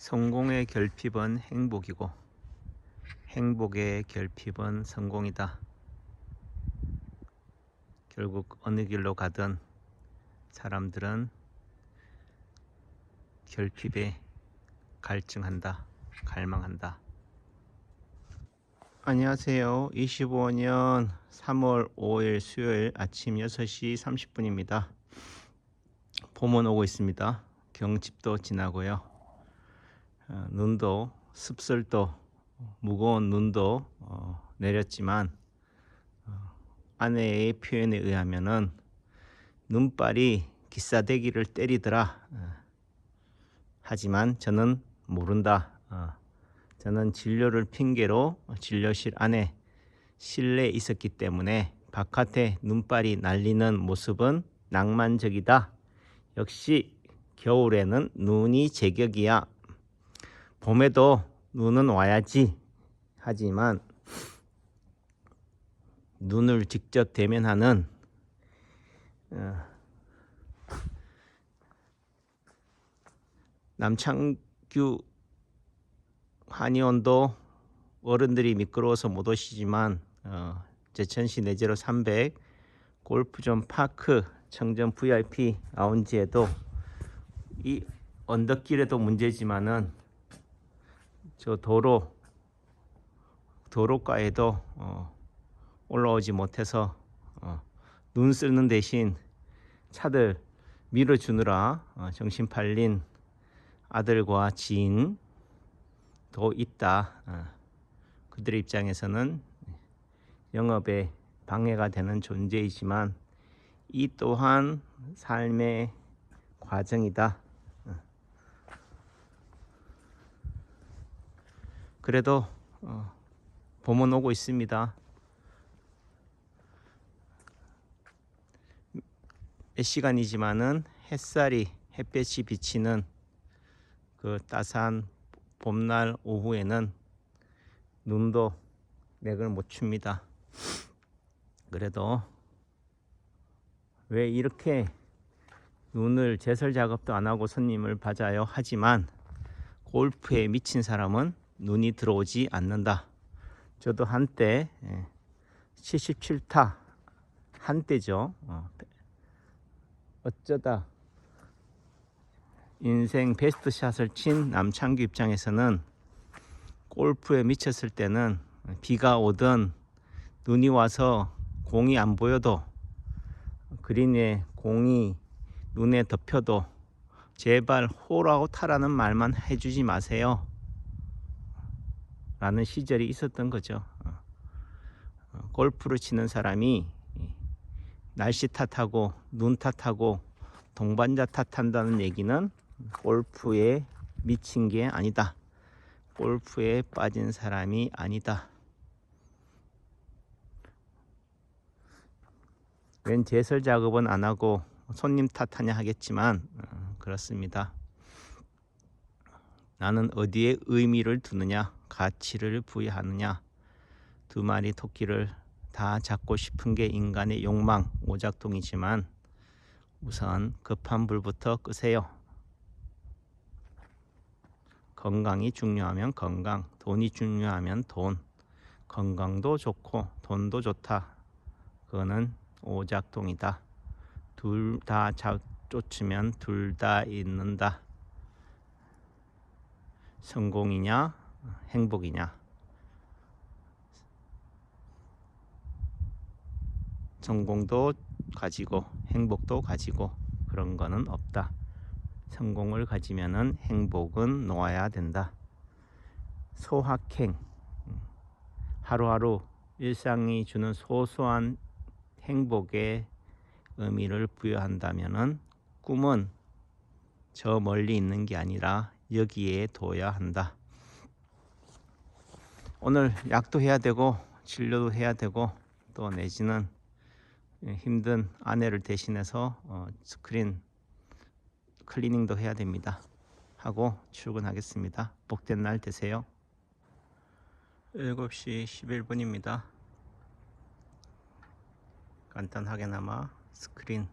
성공의 결핍은 행복이고 행복의 결핍은 성공이다. 결국 어느 길로 가든 사람들은 결핍에 갈증한다, 갈망한다. 안녕하세요. 25년 3월 5일 수요일 아침 6시 30분입니다. 봄은 오고 있습니다. 경칩도 지나고요. 눈도 습설도 무거운 눈도 내렸지만 아내의 표현에 의하면은 눈발이 기싸대기를 때리더라. 하지만 저는 모른다. 저는 진료를 핑계로 진료실 안에 실내에 있었기 때문에 바깥에 눈발이 날리는 모습은 낭만적이다. 역시 겨울에는 눈이 제격이야. 봄에도 눈은 와야지. 하지만 눈을 직접 대면하는 남창규 한의원도 어른들이 미끄러워서 못 오시지만 제천시 내제로 300 골프존 파크 청정 VIP 라운지에도 이 언덕길에도 문제지만은 저 도로가에도 올라오지 못해서 눈 쓰는 대신 차들 밀어주느라 정신 팔린 아들과 지인도 있다. 그들의 입장에서는 영업에 방해가 되는 존재이지만 이 또한 삶의 과정이다. 그래도 봄은 오고 있습니다. 몇 시간이지만은 햇볕이 비치는 그 따스한 봄날 오후에는 눈도 맥을 못 춥니다. 그래도 왜 이렇게 눈을 제설 작업도 안 하고 손님을 받아요? 하지만 골프에 미친 사람은 눈이 들어오지 않는다. 저도 한때 77타 한때죠. 어쩌다 인생 베스트 샷을 친 남창규 입장에서는 골프에 미쳤을 때는 비가 오든 눈이 와서 공이 안 보여도 그린에 공이 눈에 덮여도 제발 홀아웃하라는 말만 해주지 마세요 라는 시절이 있었던 거죠. 골프를 치는 사람이 날씨 탓하고 눈 탓하고 동반자 탓한다는 얘기는 골프에 미친 게 아니다. 골프에 빠진 사람이 아니다. 웬 제설 작업은 안 하고 손님 탓하냐 하겠지만 그렇습니다. 나는 어디에 의미를 두느냐, 가치를 부여하느냐, 두 마리 토끼를 다 잡고 싶은 게 인간의 욕망, 오작동이지만 우선 급한 불부터 끄세요. 건강이 중요하면 건강, 돈이 중요하면 돈. 건강도 좋고 돈도 좋다. 그거는 오작동이다. 둘 다 쫓으면 둘 다 잃는다. 성공이냐 행복이냐. 성공도 가지고 행복도 가지고 그런 거는 없다. 성공을 가지면은 행복은 놓아야 된다. 소확행, 하루하루 일상이 주는 소소한 행복에 의미를 부여한다면은 꿈은 저 멀리 있는 게 아니라 여기에 둬야 한다. 오늘 약도 해야 되고 진료도 해야 되고 또 내지는 힘든 아내를 대신해서 스크린 클리닝도 해야 됩니다. 하고 출근하겠습니다. 복된 날 되세요. 7시 11분입니다. 간단하게나마 스크린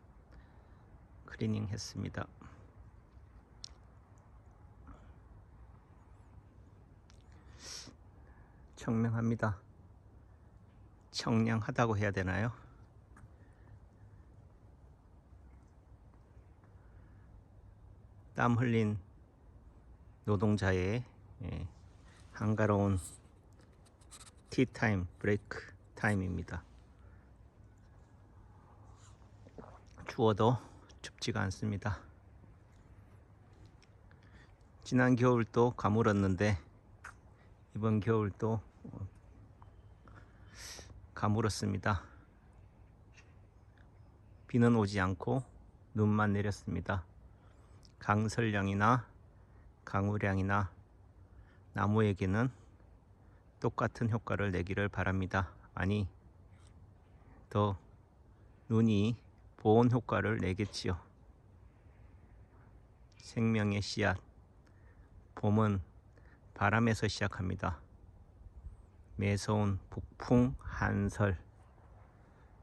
클리닝 했습니다. 청량합니다. 청량하다고 해야 되나요? 땀 흘린 노동자의 한가로운 티타임, 브레이크 타임입니다. 추워도 춥지가 않습니다. 지난 겨울도 가물었는데 이번 겨울도 가물었습니다. 비는 오지 않고 눈만 내렸습니다. 강설량이나 강우량이나 나무에게는 똑같은 효과를 내기를 바랍니다. 아니, 더 눈이 보온 효과를 내겠지요. 생명의 씨앗, 봄은 바람에서 시작합니다. 매서운 북풍 한설,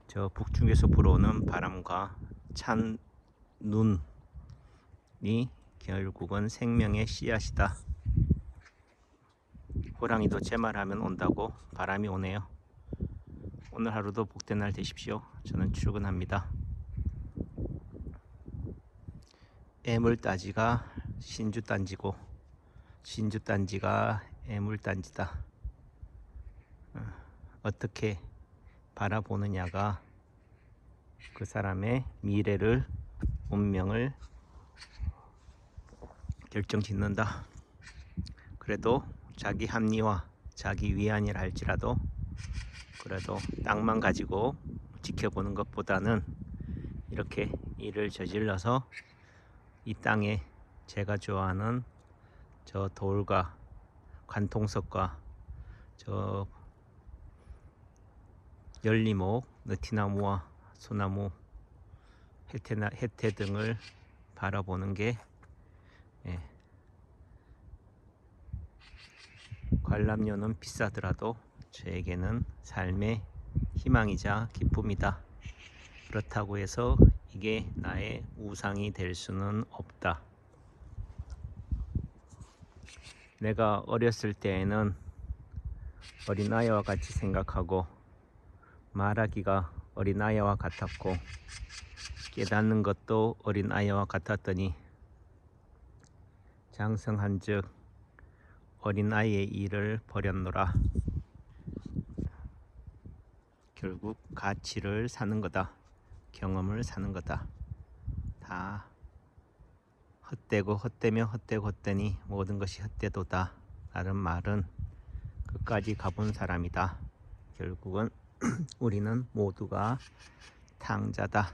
저 북중에서 불어오는 바람과 찬 눈이 결국은 생명의 씨앗이다. 호랑이도 제 말하면 온다고 바람이 오네요. 오늘 하루도 복된 날 되십시오. 저는 출근합니다. 애물단지가 신주단지고 신주단지가 애물단지다. 어떻게 바라보느냐가 그 사람의 미래를, 운명을 결정짓는다. 그래도 자기 합리화, 자기 위안이라 할지라도 그래도 땅만 가지고 지켜보는 것보다는 이렇게 일을 저질러서 이 땅에 제가 좋아하는 저 돌과 관통석과 저 열리목, 느티나무와 소나무, 혜태 등을 바라보는 게 관람료는 비싸더라도 저에게는 삶의 희망이자 기쁨이다. 그렇다고 해서 이게 나의 우상이 될 수는 없다. 내가 어렸을 때에는 어린아이와 같이 생각하고 말하기가 어린아이와 같았고 깨닫는 것도 어린아이와 같았더니 장성한즉 어린아이의 일을 버렸노라. 결국 가치를 사는 거다. 경험을 사는 거다. 다 헛되고 헛되며 헛되고 헛되니 모든 것이 헛되도다 라는 말은 끝까지 가본 사람이다. 결국은 우리는 모두가 탕자다.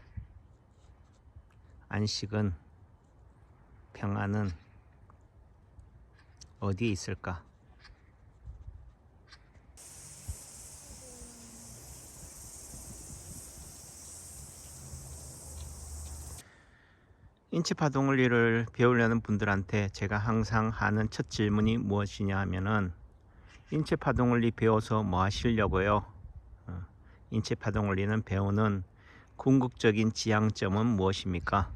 안식은, 평안은 어디에 있을까? 인체파동원리를 배우려는 분들한테 제가 항상 하는 첫 질문이 무엇이냐 하면은 인체파동원리 배워서 뭐 하시려고요? 인체파동원리는 배우는 궁극적인 지향점은 무엇입니까?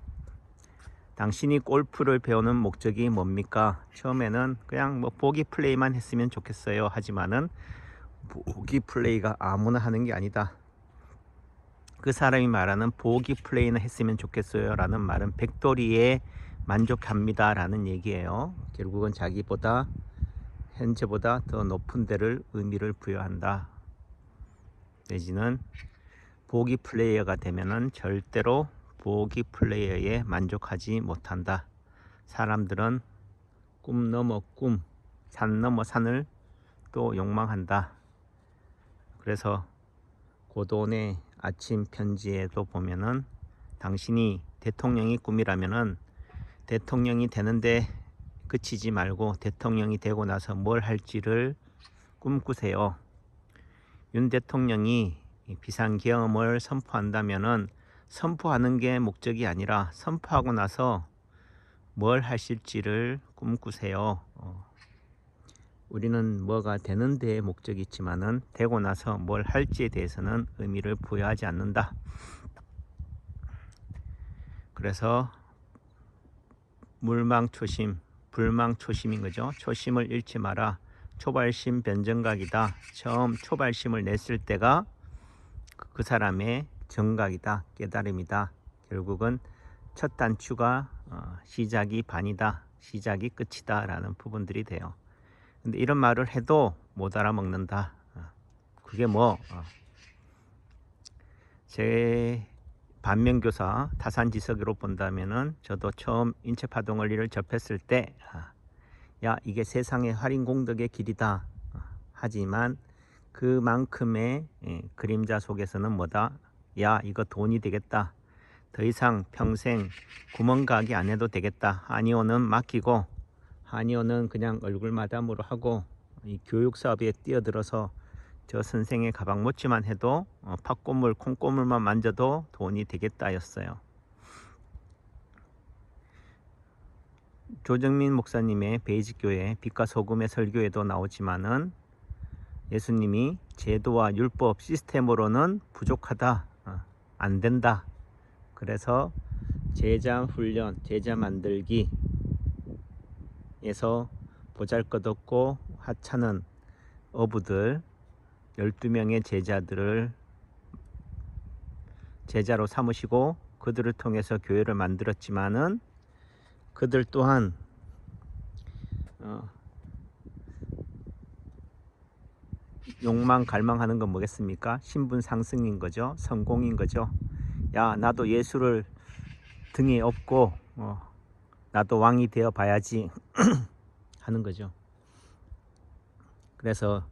당신이 골프를 배우는 목적이 뭡니까? 처음에는 그냥 뭐 보기 플레이만 했으면 좋겠어요. 하지만은 보기 플레이가 아무나 하는 게 아니다. 그 사람이 말하는 보기 플레이는 했으면 좋겠어요 라는 말은 백돌이에 만족합니다 라는 얘기예요. 결국은 자기보다 현재보다 더 높은 데를 의미를 부여한다. 내지는 보기 플레이어가 되면은 절대로 보기 플레이어에 만족하지 못한다. 사람들은 꿈 넘어 꿈, 산 넘어 산을 또 욕망한다. 그래서 고돈의 아침 편지에도 보면은 당신이 대통령이 꿈이라면은 대통령이 되는데 그치지 말고 대통령이 되고 나서 뭘 할지를 꿈꾸세요. 윤 대통령이 비상계엄을 선포한다면은 선포하는 게 목적이 아니라 선포하고 나서 뭘 하실지를 꿈꾸세요. 우리는 뭐가 되는 데에 목적이 있지만은 되고 나서 뭘 할지에 대해서는 의미를 부여하지 않는다. 그래서 물망초심, 불망초심인 거죠. 초심을 잃지 마라. 초발심 변정각이다. 처음 초발심을 냈을 때가 그 사람의 정각이다. 깨달음이다. 결국은 첫 단추가 시작이 반이다. 시작이 끝이다. 라는 부분들이 돼요. 근데 이런 말을 해도 못 알아먹는다. 그게 제 반면교사 타산지석으로 본다면은 저도 처음 인체파동원리를 접했을 때 야, 이게 세상의 할인공덕의 길이다. 하지만 그만큼의 그림자 속에서는 뭐다? 야, 이거 돈이 되겠다. 더 이상 평생 구멍가게 안 해도 되겠다. 한의원은 맡기고 한의원은 그냥 얼굴 마담으로 하고 이 교육 사업에 뛰어들어서 저 선생의 가방 못지만 해도 팥고물 콩고물만 만져도 돈이 되겠다였어요. 조정민 목사님의 베이직교회 빛과 소금의 설교에도 나오지만은 예수님이 제도와 율법 시스템으로는 부족하다. 안 된다. 그래서 제자 훈련, 제자 만들기에서 보잘것없고 하찮은 어부들 12명의 제자들을 제자로 삼으시고 그들을 통해서 교회를 만들었지만은 그들 또한 욕망 갈망하는 건 뭐겠습니까? 신분 상승인 거죠. 성공인 거죠. 야, 나도 예수를 등에 업고 나도 왕이 되어 봐야지 하는 거죠. 그래서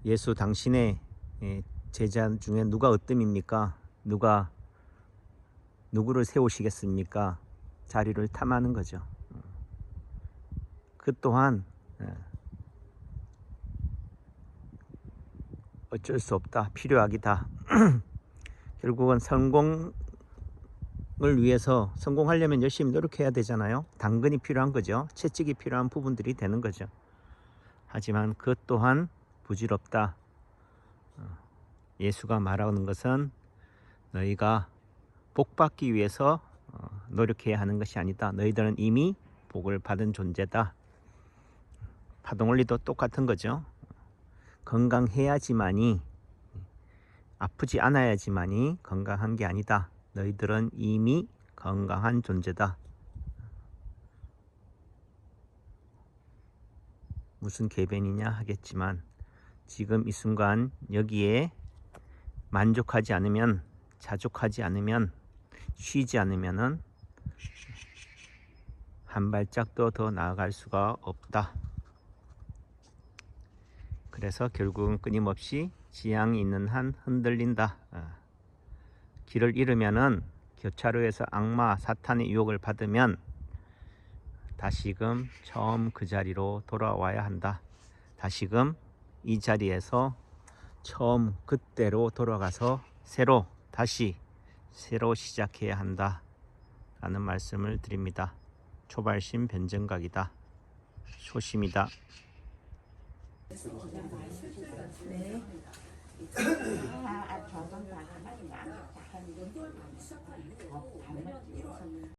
예수 당신의 제자 중에 누가 으뜸입니까? 누구를 세우시겠습니까? 자리를 탐하는 거죠. 그 또한 어쩔 수 없다. 필요하기다. 결국은 성공을 위해서 성공하려면 열심히 노력해야 되잖아요. 당근이 필요한 거죠. 채찍이 필요한 부분들이 되는 거죠. 하지만 그 또한 부질없다. 예수가 말하는 것은 너희가 복 받기 위해서 노력해야 하는 것이 아니다. 너희들은 이미 복을 받은 존재다. 파동원리도 똑같은 거죠. 건강해야지만이 아프지 않아야지만이 건강한 게 아니다. 너희들은 이미 건강한 존재다. 무슨 궤변이냐 하겠지만 지금 이 순간 여기에 만족하지 않으면 자족하지 않으면 쉬지 않으면은 한 발짝도 더 나아갈 수가 없다. 그래서 결국은 끊임없이 지향이 있는 한 흔들린다. 길을 잃으면은 교차로에서 악마 사탄의 유혹을 받으면 다시금 처음 그 자리로 돌아와야 한다. 다시금 이 자리에서 처음 그때로 돌아가서 다시 새로 시작해야 한다 라는 말씀을 드립니다. 초발심 변정각이다. 초심이다. 네.